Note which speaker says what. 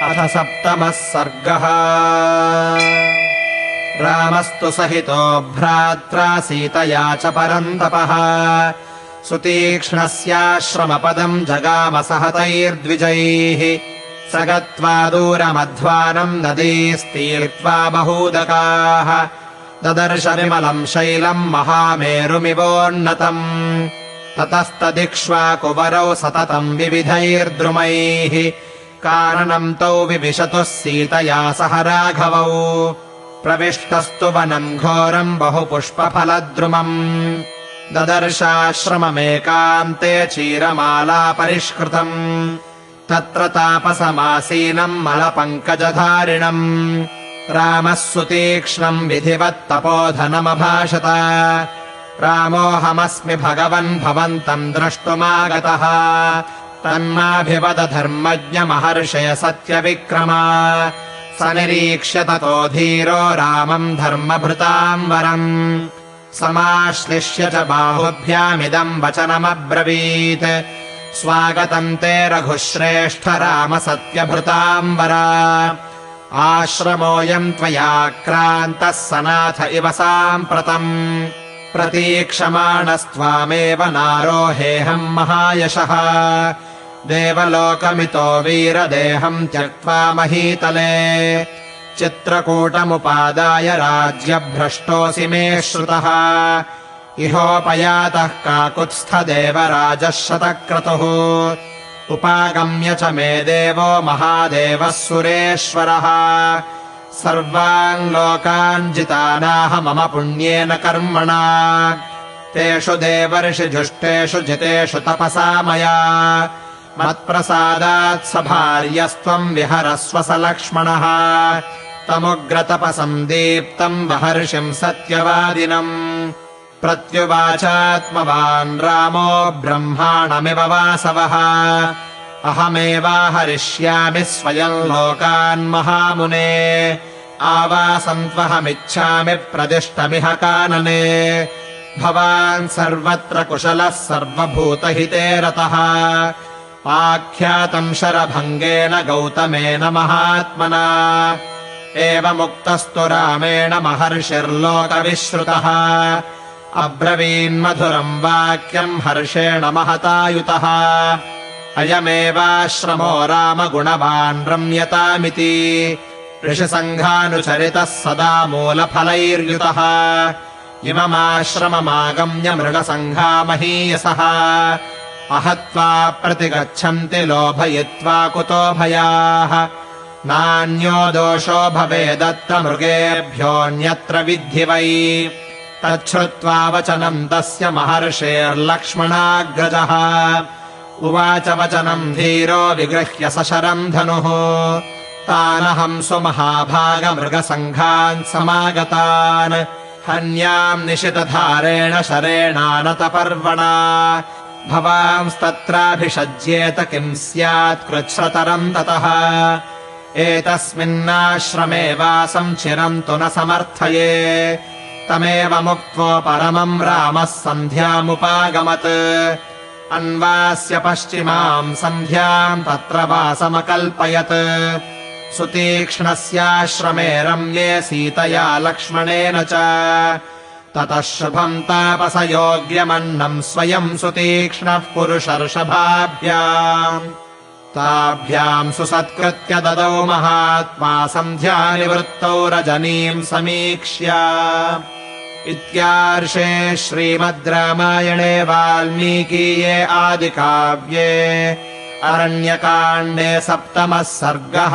Speaker 1: अथ सप्तमः सर्गः। रामस्तु सहितो भ्रात्रा सीतया च परन्तपः सुतीक्ष्णस्याश्रमपदम् जगाम सहतैर्द्विजैः स गत्वा दूरमध्वानम् नदीस्तीर्त्वा बहूदकाः ददर्श विमलम् शैलम् महामेरुमिवोन्नतम् ततस्तदिक्ष्वाकुवरौ सततम् विविधैर्द्रुमैः काननम् तौ विविशतुः सीतया सह राघवौ प्रविष्टस्तु वनम् घोरम् बहुपुष्पफलद्रुमम् ददर्शाश्रममेकान्ते क्षीरमाला परिष्कृतम् तत्र तापसमासीनम् मलपङ्कजधारिणम् रामः सुतीक्ष्णम् विधिवत्तपोधनमभाषत रामोऽहमस्मि भगवन् भवन्तम् द्रष्टुमागतः तन्माभिवद धर्मज्ञ महर्षय सत्यविक्रमा स निरीक्ष्य ततो धीरो रामम् धर्मभृताम् वरम् समाश्लिष्य च बाहुभ्यामिदम् वचनमब्रवीत् स्वागतम् ते रघुश्रेष्ठ राम सत्यभृताम् वर आश्रमोऽयम् त्वयाक्रान्तः सनाथ इव साम्प्रतम् प्रतीक्षमाणस्त्वामेव नारोहेऽहम् महायशः देवलोकमितो वीरदेहम् त्यक्त्वा महीतले चित्रकूटमुपादाय राज्यभ्रष्टोऽसि मे श्रुतः इहोपयातः काकुत्स्थदेवराजः शतक्रतुः उपागम्य च मे देवो महादेवः सुरेश्वरः सर्वान् लोकान् जितानाह मम पुण्येन कर्मणा तेषु देवर्षिजुष्टेषु जितेषु तपसा मया मत्प्रसादात् सभार्यस्त्वम् विहरस्व स लक्ष्मणः तमुग्रतपसम् दीप्तम् महर्षिम् सत्यवादिनम् प्रत्युवाचात्मवान् रामो ब्रह्माणमिव वासवः अहमेवाहरिष्यामि स्वयम् लोकान् महामुने आवासम् त्वहमिच्छामि प्रदिष्टमिह कानने भवान् सर्वत्र कुशलः सर्वभूतहिते रतः आख्यातम् शरभङ्गेन गौतमेन महात्मना एवमुक्तस्तु रामेण महर्षिर्लोकविश्रुतः अब्रवीन्मधुरम् वाक्यम् हर्षेण महतायुतः अयमेवाश्रमो रामगुणवान् रम्यतामिति ऋषिसङ्घानुचरितः सदा मूलफलैर्युतः इममाश्रममागम्य मृगसङ्घा महीयसः अहत्वा प्रतिगच्छन्ति लोभयित्वा कुतो भयाः नान्यो दोषो भवेदत्र मृगेभ्योऽन्यत्र विद्धि वै तच्छ्रुत्वा वचनम् तस्य महर्षेर्लक्ष्मणाग्रजः उवाच वचनम् धीरो विगृह्य सशरम् धनुः तानहम् सुमहाभागमृगसङ्घान् समागतान् हन्याम् निशितधारेण शरेणानतपर्वणा भवांस्तत्राभिषज्येत किम् स्यात् कृच्छ्रतरम् ततः एतस्मिन्नाश्रमे वासम् चिरम् तु न समर्थये तमेव मुक्त्वा परमम् रामः सन्ध्यामुपागमत् अन्वास्य पश्चिमाम् सन्ध्याम् तत्र वासमकल्पयत् सुतीक्ष्णस्याश्रमे रम्ये सीतया लक्ष्मणेन च ततः शुभम् तापसयोग्यमन्नम् स्वयम् सुतीक्ष्णः पुरुषर्षभाभ्याम् ताभ्याम् सुसत्कृत्य ददौ महात्मा सन्ध्यानिवृत्तौ रजनीम् समीक्ष्य इत्यार्षे श्रीमद् रामायणे वाल्मीकीये आदिकाव्ये अरण्यकाण्डे सप्तमः सर्गः।